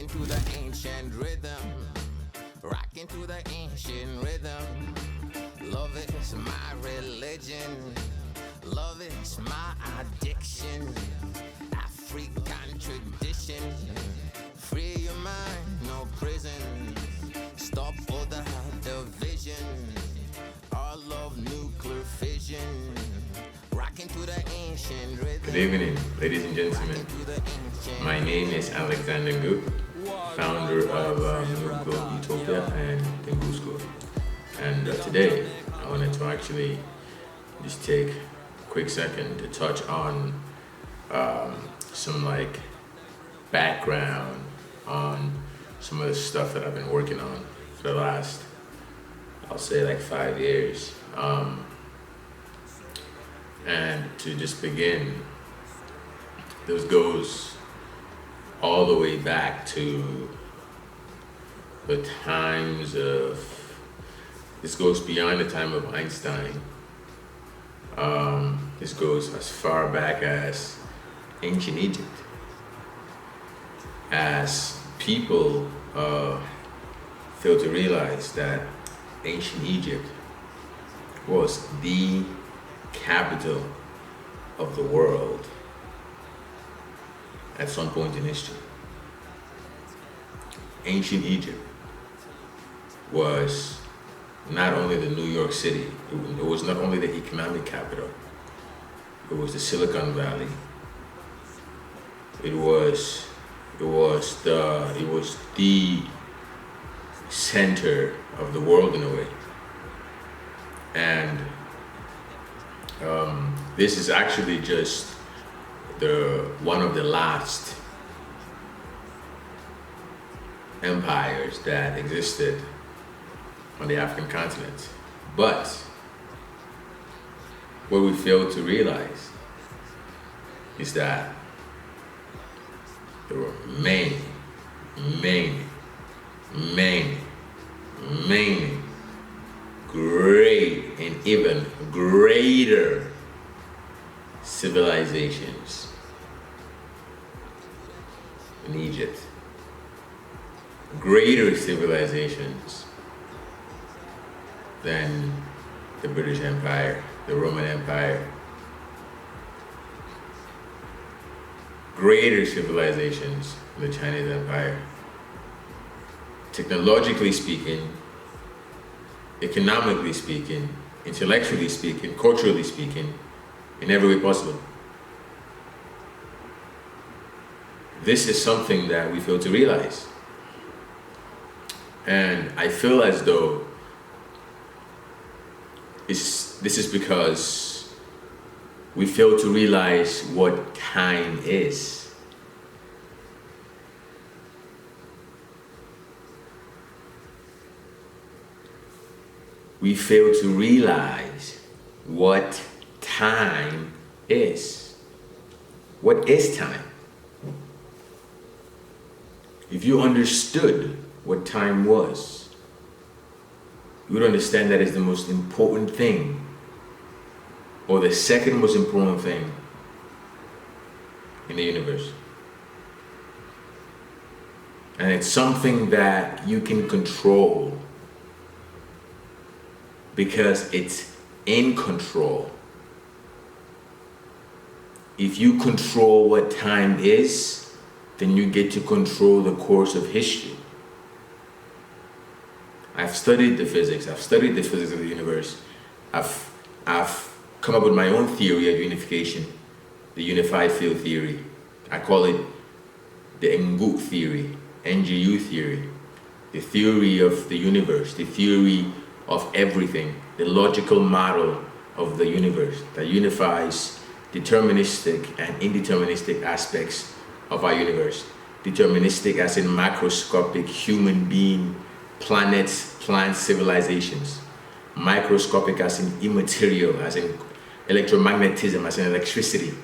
Rocking to the ancient rhythm, rocking to the ancient rhythm. Love is my religion, love is my addiction. African tradition, free your mind, no prison. Stop all the division, all love, nuclear fission. Rocking to the ancient rhythm. Good evening, ladies and gentlemen. My name is Alexander Ngu, founder of Ngu Utopia and the Ngu School. And today, I wanted to actually just take a quick second to touch on some background on some of the stuff that I've been working on for the last, I'll say 5 years. And to just begin, this goes all the way back to the times of, this goes beyond the time of Einstein. This goes as far back as ancient Egypt. As people fail to realize that ancient Egypt was the capital of the world at some point in history. Ancient Egypt was not only the New York City, it was not only the economic capital, it was the Silicon Valley. It was the center of the world in a way. And this is actually just one of the last empires that existed on the African continent. But what we fail to realize is that there were many great and even greater civilizations in Egypt. Greater civilizations than the British Empire, the Roman Empire. Greater civilizations than the Chinese Empire. Technologically speaking, economically speaking, intellectually speaking, culturally speaking, in every way possible. This is something that we fail to realize. And I feel as though this is because we fail to realize what time is. We fail to realize what time is. What is time? If you understood what time was, you would understand that is the most important thing, or the second most important thing in the universe. And it's something that you can control because it's in control. If you control what time is, then you get to control the course of history. I've studied the physics of the universe. I've come up with my own theory of unification, the unified field theory. I call it the Ngu theory, NGU theory, the theory of the universe, the theory of everything, the logical model of the universe that unifies deterministic and indeterministic aspects of our universe. Deterministic as in macroscopic human being, planets, plant civilizations. Microscopic as in immaterial, as in electromagnetism, as in electricity.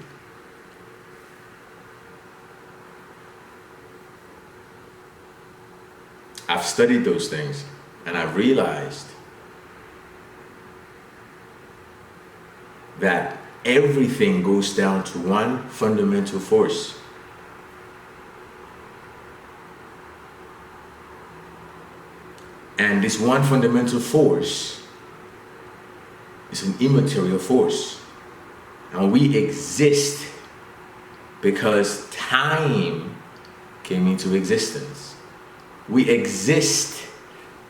I've studied those things and I've realized that everything goes down to one fundamental force. And this one fundamental force is an immaterial force. And we exist because time came into existence. We exist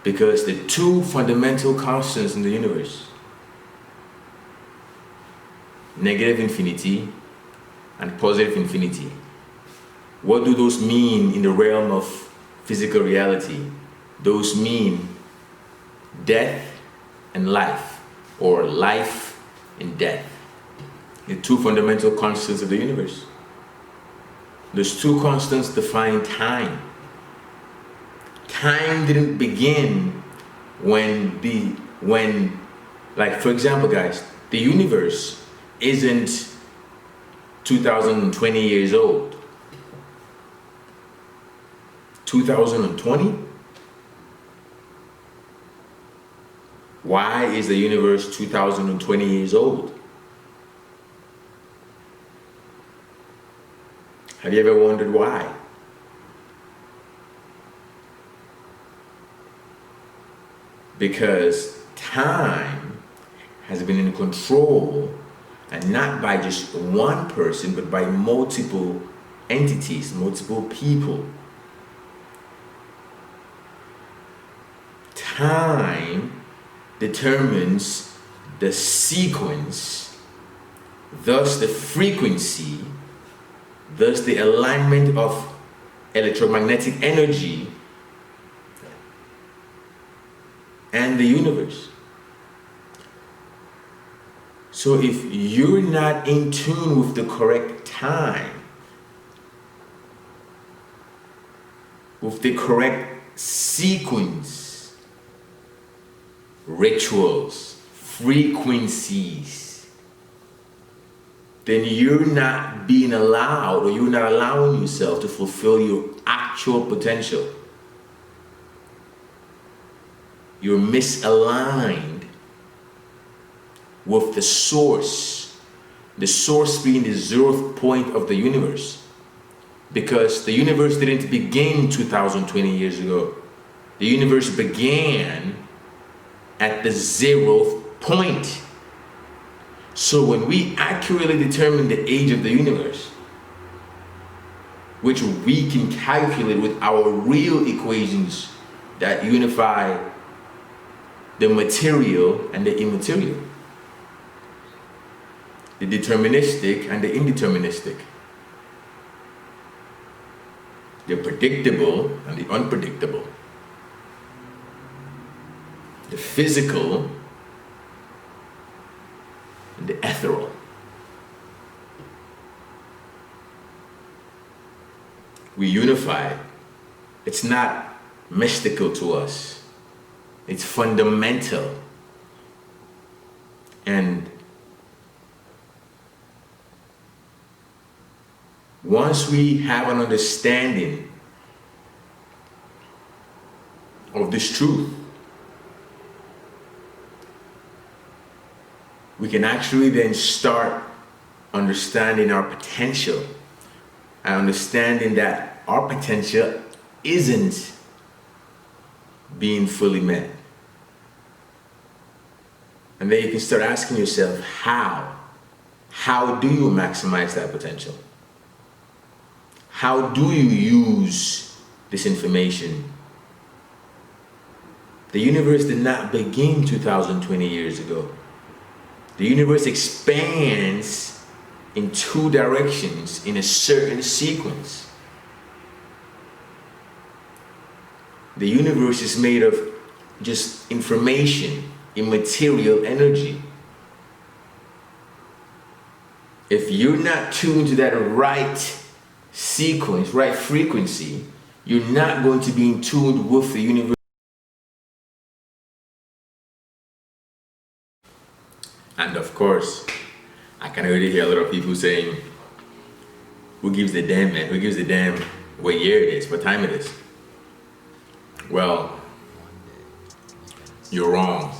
because the two fundamental constants in the universe, negative infinity and positive infinity, what do those mean in the realm of physical reality? Those mean death and life, or life and death. The two fundamental constants of the universe. Those two constants define time. Time didn't begin when, like, for example, guys, the universe isn't 2020 years old. 2020? Why is the universe 2020 years old? Have you ever wondered why? Because time has been in control, and not by just one person, but by multiple entities, multiple people. Time determines the sequence, thus the frequency, thus the alignment of electromagnetic energy and the universe. So if you're not in tune with the correct time, with the correct sequence, rituals, frequencies, then you're not being allowed, or you're not allowing yourself to fulfill your actual potential. You're misaligned with the source being the 0th point of the universe. Because the universe didn't begin 2020 years ago. The universe began at the 0th point. So when we accurately determine the age of the universe, which we can calculate with our real equations that unify the material and the immaterial, the deterministic and the indeterministic, the predictable and the unpredictable, the physical and the ethereal. We unify. It's not mystical to us. It's fundamental. And once we have an understanding of this truth, we can actually then start understanding our potential, and understanding that our potential isn't being fully met. And then you can start asking yourself, how do you maximize that potential? How do you use this information? The universe did not begin 2020 years ago. The universe expands in two directions in a certain sequence. The universe is made of just information, immaterial energy. If you're not tuned to that right sequence, right frequency, you're not going to be in tune with the universe. And of course, I can already hear a lot of people saying, who gives a damn, man? Who gives a damn what year it is, what time it is? Well, you're wrong.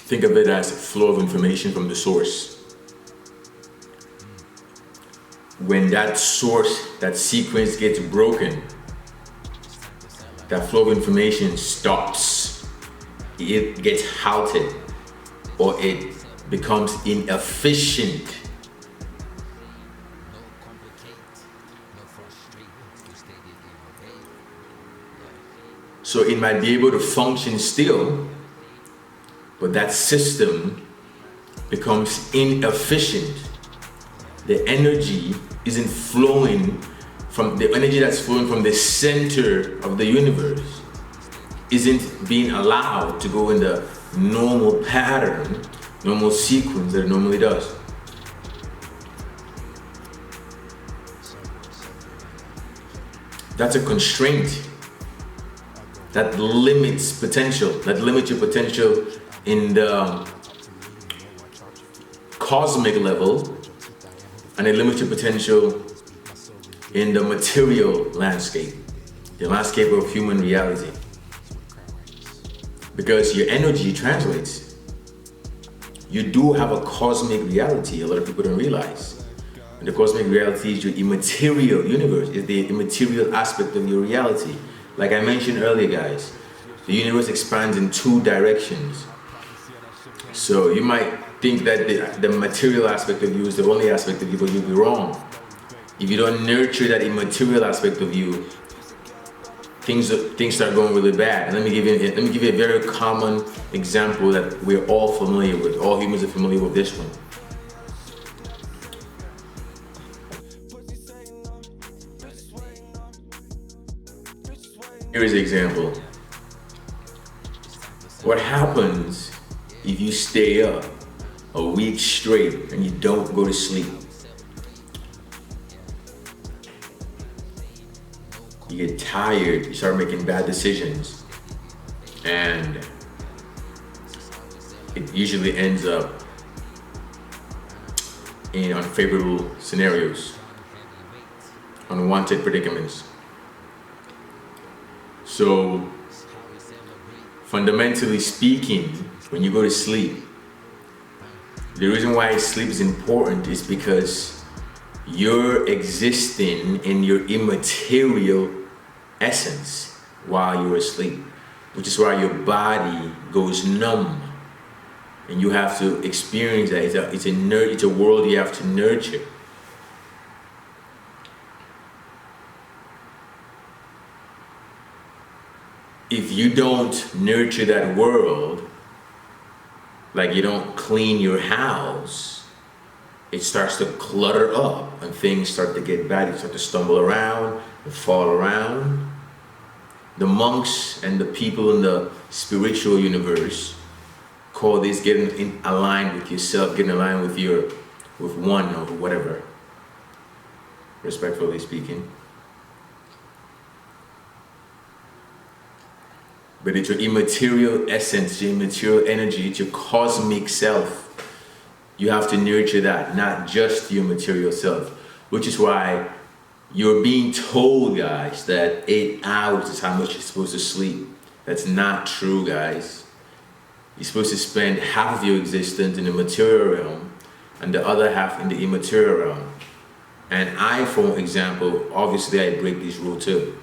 Think of it as a flow of information from the source. When that source, that sequence gets broken, that flow of information stops. It gets halted, or it becomes inefficient. So it might be able to function still, but that system becomes inefficient. The energy isn't flowing from the energy that's flowing from the center of the universe, isn't being allowed to go in the normal pattern, normal sequence that it normally does. That's a constraint that limits potential, that limits your potential in the cosmic level, and it limits your potential in the material landscape, the landscape of human reality. Because your energy translates. You do have a cosmic reality a lot of people don't realize. And the cosmic reality is your immaterial universe, is the immaterial aspect of your reality. Like I mentioned earlier, guys, the universe expands in two directions. So you might think that the material aspect of you is the only aspect of you, but you'll be wrong. If you don't nurture that immaterial aspect of you, things start going really bad. And let me give you a very common example that we're all familiar with. All humans are familiar with this one. Here is an example. What happens if you stay up a week straight and you don't go to sleep? You get tired, you start making bad decisions, and it usually ends up in unfavorable scenarios, unwanted predicaments. So, fundamentally speaking, when you go to sleep, the reason why sleep is important is because you're existing in your immaterial essence while you're asleep, which is why your body goes numb, and you have to experience that. It's a world you have to nurture. If you don't nurture that world, like you don't clean your house, it starts to clutter up and things start to get bad. You start to stumble around and fall around. The monks and the people in the spiritual universe call this getting in aligned with yourself, getting aligned with one or whatever, respectfully speaking. But it's your immaterial essence, your immaterial energy, it's your cosmic self. You have to nurture that, not just your material self. Which is why you're being told, guys, that 8 hours is how much you're supposed to sleep. That's not true, guys. You're supposed to spend half of your existence in the material realm and the other half in the immaterial realm. And I, for example, obviously I break this rule too.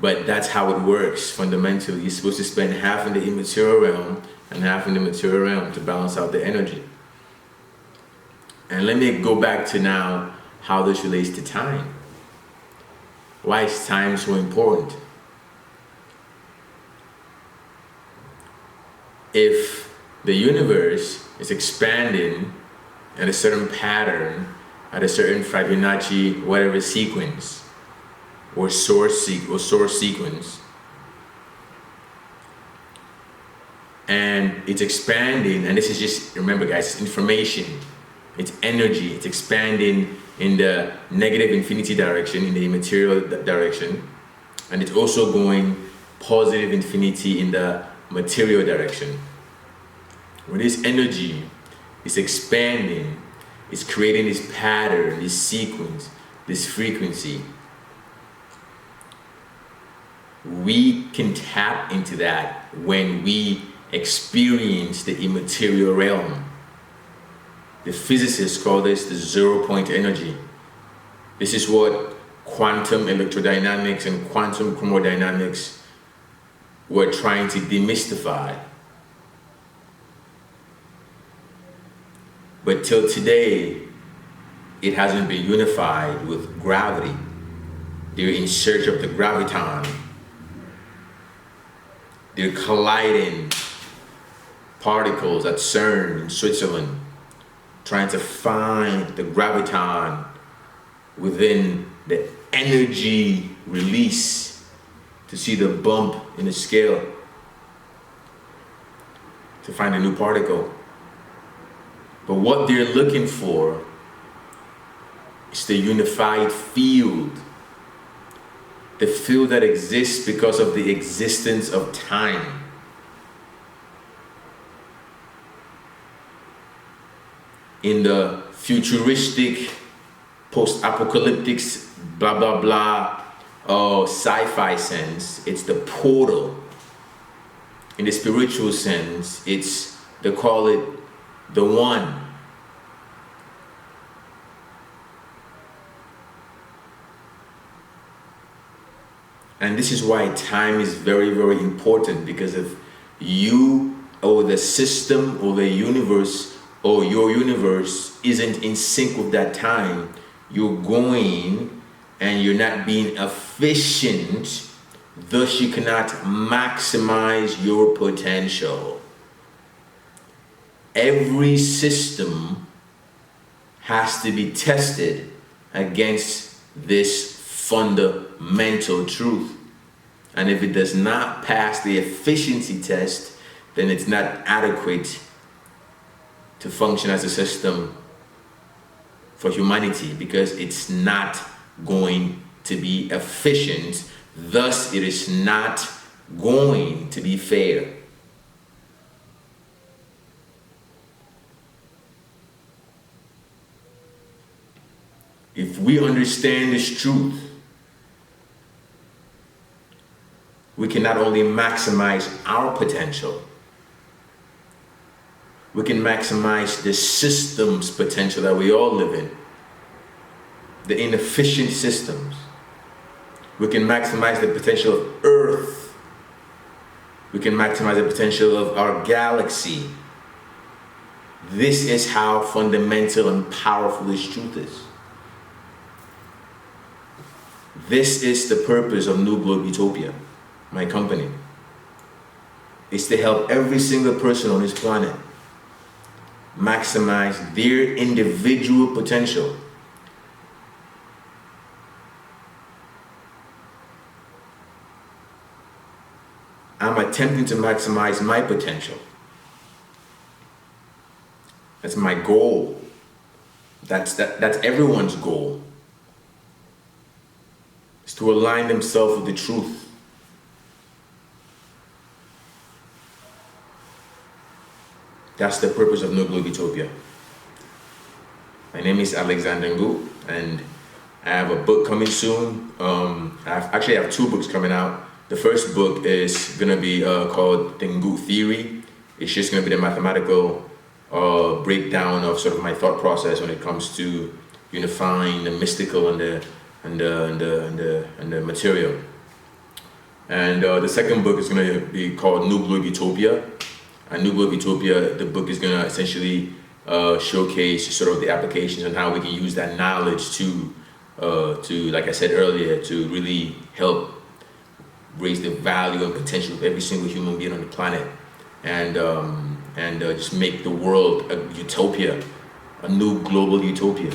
But that's how it works fundamentally. You're supposed to spend half in the immaterial realm and half in the material realm to balance out the energy. And let me go back to now how this relates to time. Why is time so important? If the universe is expanding at a certain pattern, at a certain Fibonacci, whatever sequence, or source sequence, and it's expanding, and this is just, remember guys, it's information, it's energy, it's expanding in the negative infinity direction, in the immaterial direction, and it's also going positive infinity in the material direction. When this energy is expanding, it's creating this pattern, this sequence, this frequency. We can tap into that when we experience the immaterial realm. The physicists call this the 0 point energy. This is what quantum electrodynamics and quantum chromodynamics were trying to demystify. But till today, it hasn't been unified with gravity. They're in search of the graviton. They're colliding particles at CERN in Switzerland, trying to find the graviton within the energy release to see the bump in the scale, to find a new particle. But what they're looking for is the unified field, the field that exists because of the existence of time. In the futuristic, post-apocalyptic, blah, blah, blah, sci-fi sense, it's the portal. In the spiritual sense, they call it the one. And this is why time is very, very important, because if you or the system or the universe or your universe isn't in sync with that time, you're going and you're not being efficient, thus you cannot maximize your potential. Every system has to be tested against this fundamental truth. And if it does not pass the efficiency test, then it's not adequate to function as a system for humanity, because it's not going to be efficient. Thus, it is not going to be fair. If we understand this truth, we can not only maximize our potential, we can maximize the system's potential that we all live in, the inefficient systems. We can maximize the potential of Earth. We can maximize the potential of our galaxy. This is how fundamental and powerful this truth is. This is the purpose of New Globe Utopia, my company. It's to help every single person on this planet maximize their individual potential. I'm attempting to maximize my potential. That's my goal. That's everyone's goal. It's to align themselves with the truth. That's the purpose of Ngu Globe Utopia. My name is Alexander Ngu, and I have a book coming soon. I have two books coming out. The first book is going to be called The Ngu Theory. It's just going to be the mathematical breakdown of sort of my thought process when it comes to unifying the mystical and the material. And the second book is going to be called Ngu Globe Utopia. And Ngu Globe Utopia, the book is going to essentially showcase sort of the applications and how we can use that knowledge to, like I said earlier, to really help raise the value and potential of every single human being on the planet, and just make the world a utopia, a new global utopia.